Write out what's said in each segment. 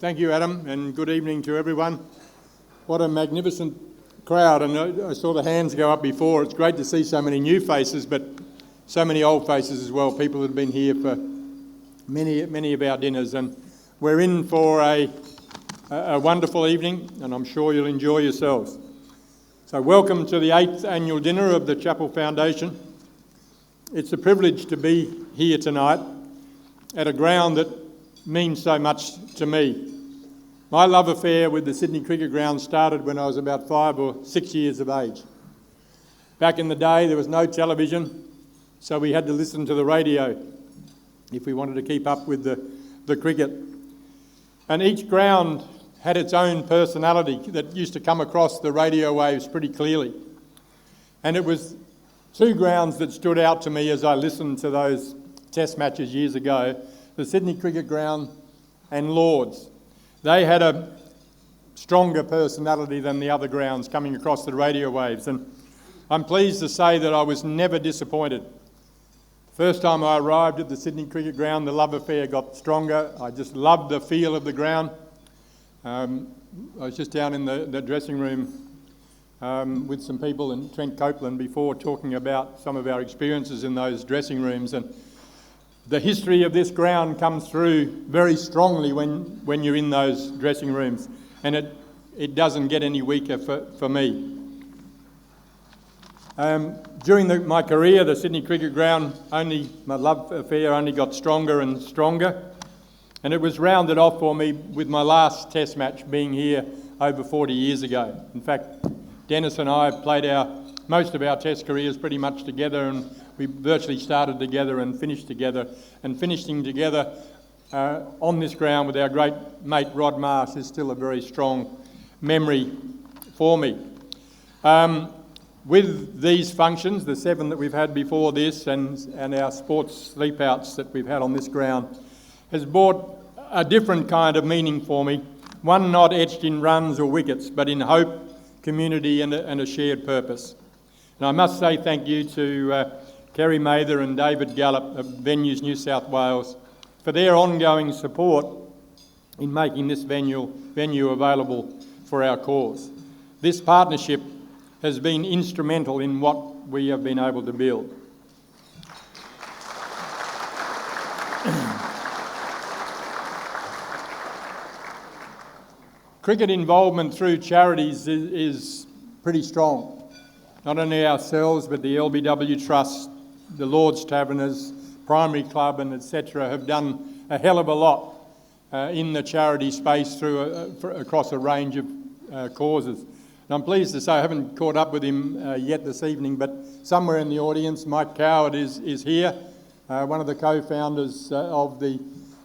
Thank you, Adam, and good evening to everyone. What a magnificent crowd, and I saw the hands go up before. It's great to see so many new faces, but so many old faces as well, people that have been here for many of our dinners. And we're in for a wonderful evening, and I'm sure you'll enjoy yourselves. So welcome to the 8th annual dinner of the Chappell Foundation. It's a privilege to be here tonight at a ground that means so much to me. My love affair with the Sydney Cricket Ground started when I was about 5 or 6 years of age. Back in the day, there was no television, so we had to listen to the radio if we wanted to keep up with the cricket. And each ground had its own personality that used to come across the radio waves pretty clearly. And it was two grounds that stood out to me as I listened to those test matches years ago: the Sydney Cricket Ground and Lord's. They had a stronger personality than the other grounds coming across the radio waves, and I'm pleased to say that I was never disappointed. First time I arrived at the Sydney Cricket Ground, the love affair got stronger. I just loved the feel of the ground. I was just down in the dressing room with some people in Trent Copeland before, talking about some of our experiences in those dressing rooms, and the history of this ground comes through very strongly when you're in those dressing rooms, and it doesn't get any weaker for me. During my career, the Sydney Cricket Ground, my love affair only got stronger and stronger, and it was rounded off for me with my last test match being here over 40 years ago. In fact, Dennis and I played most of our test careers pretty much together, and we virtually started together and finished together. And finishing together on this ground with our great mate Rod Marsh is still a very strong memory for me. With these functions, the 7 that we've had before this, and our sports sleep-outs that we've had on this ground, has brought a different kind of meaning for me, one not etched in runs or wickets, but in hope, community and a shared purpose. And I must say thank you to Kerry Mather and David Gallup of Venues New South Wales for their ongoing support in making this venue available for our cause. This partnership has been instrumental in what we have been able to build. Cricket involvement through charities is pretty strong. Not only ourselves, but the LBW Trust, the Lord's Taverners, Primary Club, and etc. have done a hell of a lot in the charity space across a range of causes. And I'm pleased to say I haven't caught up with him yet this evening, but somewhere in the audience, Mike Coward is here, one of the co-founders of the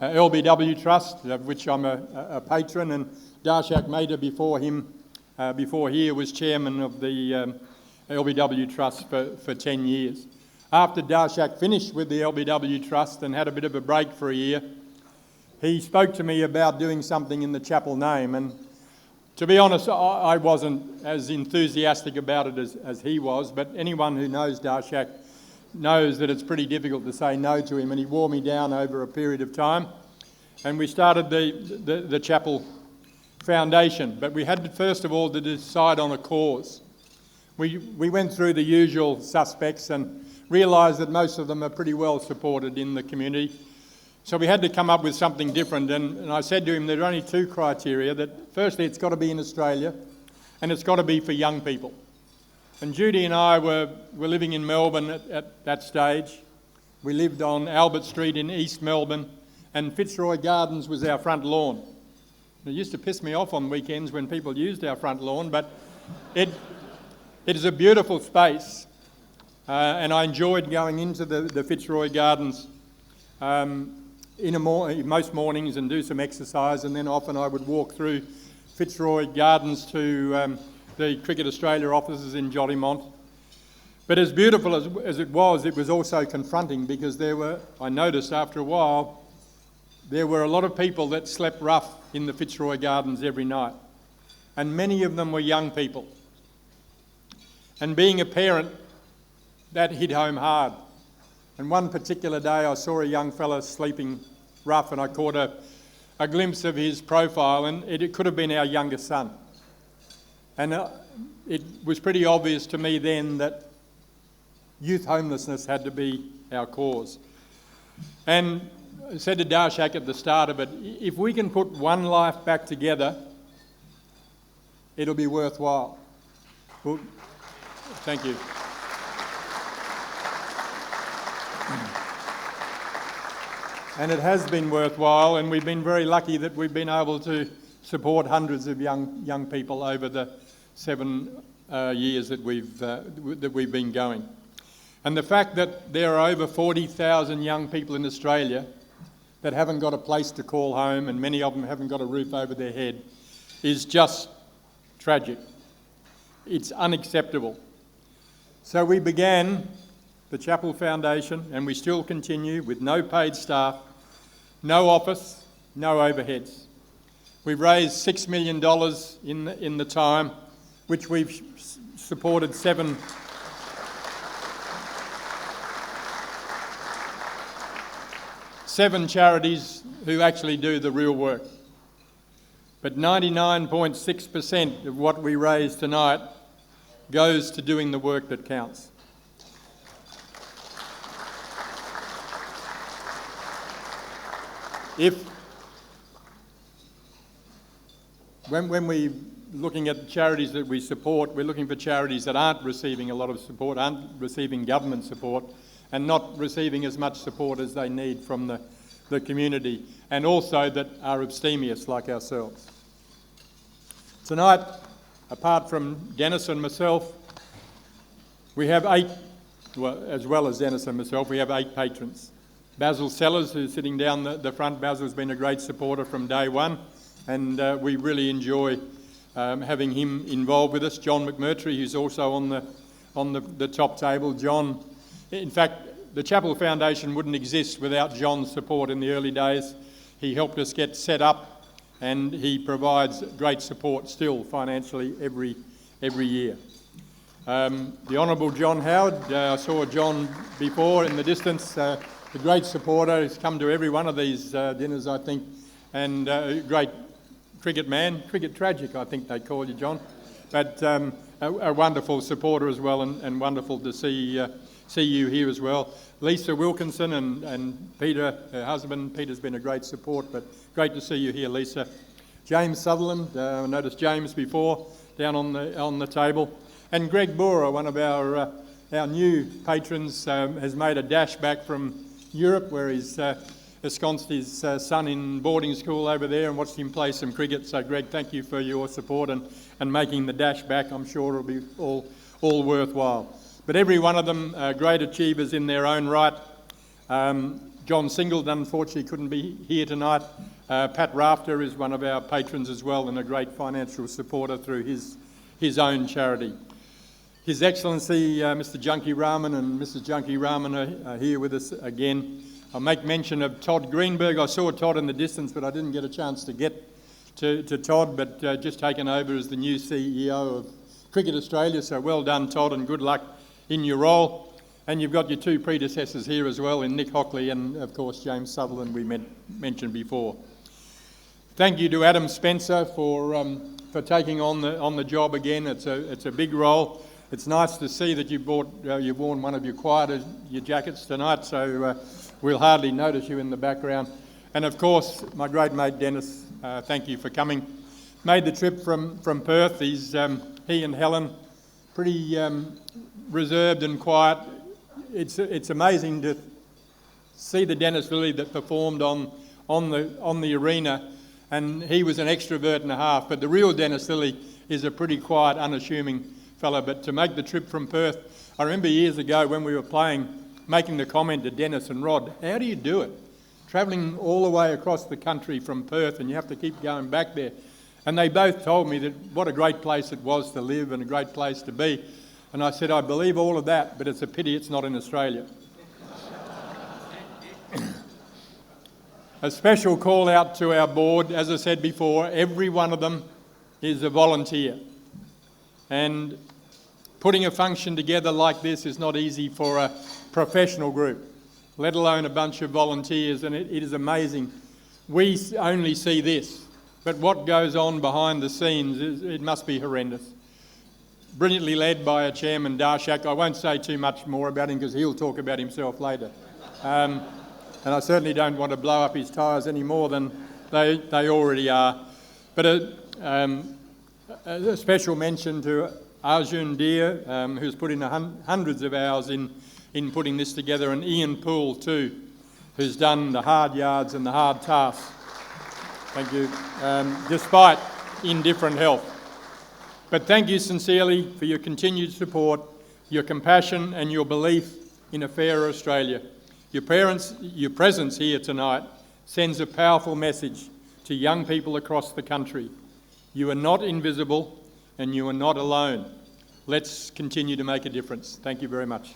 LBW Trust, of which I'm a patron, and Darshak Mehta before here was chairman of the LBW Trust for 10 years. After Darshak finished with the LBW Trust and had a bit of a break for a year, he spoke to me about doing something in the Chappell name, and to be honest, I wasn't as enthusiastic about it as he was, but anyone who knows Darshak knows that it's pretty difficult to say no to him, and he wore me down over a period of time, and we started the Chappell Foundation. But we had first of all to decide on a cause. We went through the usual suspects and realised that most of them are pretty well supported in the community. So we had to come up with something different, and I said to him there are only 2 criteria. That firstly, it's got to be in Australia, and it's got to be for young people. And Judy and I were living in Melbourne at that stage. We lived on Albert Street in East Melbourne, and Fitzroy Gardens was our front lawn. It used to piss me off on weekends when people used our front lawn, but it is a beautiful space, and I enjoyed going into the Fitzroy Gardens most mornings and do some exercise, and then often I would walk through Fitzroy Gardens to the Cricket Australia offices in Jolimont. But as beautiful as it was also confronting, because I noticed after a while, there were a lot of people that slept rough in the Fitzroy Gardens every night, and many of them were young people. And being a parent, that hit home hard. And one particular day I saw a young fella sleeping rough, and I caught a glimpse of his profile, and it could have been our youngest son. And it was pretty obvious to me then that youth homelessness had to be our cause. And I said to Darshak at the start of it, if we can put one life back together, it'll be worthwhile. Well, thank you. And it has been worthwhile, and we've been very lucky that we've been able to support hundreds of young people over the 7 years that we've been going. And the fact that there are over 40,000 young people in Australia that haven't got a place to call home, and many of them haven't got a roof over their head, is just tragic. It's unacceptable. So we began the Chappell Foundation, and we still continue with no paid staff, no office, no overheads. We've raised $6 million in the time, which we've supported seven charities who actually do the real work. But 99.6% of what we raise tonight goes to doing the work that counts. When we're looking at charities that we support, we're looking for charities that aren't receiving a lot of support, aren't receiving government support, and not receiving as much support as they need from the community, and also that are abstemious like ourselves. Tonight, apart from Dennis and myself, we have as well as Dennis and myself, we have 8 patrons. Basil Sellers, who's sitting down the front, Basil's been a great supporter from day one, and we really enjoy having him involved with us. John McMurtry, who's also on the top table. John, in fact, the Chappell Foundation wouldn't exist without John's support in the early days. He helped us get set up, and he provides great support still financially every year. The Honourable John Howard, I saw John before in the distance, a great supporter. He's come to every one of these dinners, I think, and a great cricket man. Cricket tragic, I think they call you, John. But a wonderful supporter as well, and wonderful to see you here as well. Lisa Wilkinson and Peter, her husband. Peter's been a great support, but great to see you here, Lisa. James Sutherland, I noticed James before, down on the table. And Greg Borer, one of our new patrons, has made a dash back from Europe, where he's ensconced his son in boarding school over there and watched him play some cricket. So Greg, thank you for your support and making the dash back. I'm sure it'll be all worthwhile. But every one of them great achievers in their own right. John Singleton, unfortunately, couldn't be here tonight. Pat Rafter is one of our patrons as well, and a great financial supporter through his own charity. His Excellency, Mr. Junkie Rahman and Mrs. Junkie Rahman are here with us again. I'll make mention of Todd Greenberg. I saw Todd in the distance, but I didn't get a chance to get to Todd, but just taken over as the new CEO of Cricket Australia. So well done, Todd, and good luck in your role. And you've got your 2 predecessors here as well, in Nick Hockley and, of course, James Sutherland we mentioned before. Thank you to Adam Spencer for taking on the job again. It's a big role. It's nice to see that you've worn one of your jackets tonight, so we'll hardly notice you in the background. And of course, my great mate Dennis, thank you for coming. Made the trip from Perth. He and Helen, pretty reserved and quiet. It's amazing to see the Dennis Lilly that performed on the arena, and he was an extrovert and a half. But the real Dennis Lilly is a pretty quiet, unassuming fella. But to make the trip from Perth, I remember years ago when we were playing, making the comment to Dennis and Rod, how do you do it? Travelling all the way across the country from Perth, and you have to keep going back there. And they both told me that what a great place it was to live and a great place to be. And I said, I believe all of that, but it's a pity it's not in Australia. A special call out to our board. As I said before, every one of them is a volunteer. And putting a function together like this is not easy for a professional group, let alone a bunch of volunteers. And it is amazing we only see this, but what goes on behind the scenes, it must be horrendous. Brilliantly led by a chairman, Darshak. I won't say too much more about him because he'll talk about himself later. And I certainly don't want to blow up his tyres any more than they already are. But a special mention to Arjun Deer, who's put in hundreds of hours in putting this together, and Ian Poole too, who's done the hard yards and the hard tasks. Thank you. Despite indifferent health. But thank you sincerely for your continued support, your compassion and your belief in a fairer Australia. Your presence here tonight sends a powerful message to young people across the country. You are not invisible and you are not alone. Let's continue to make a difference. Thank you very much.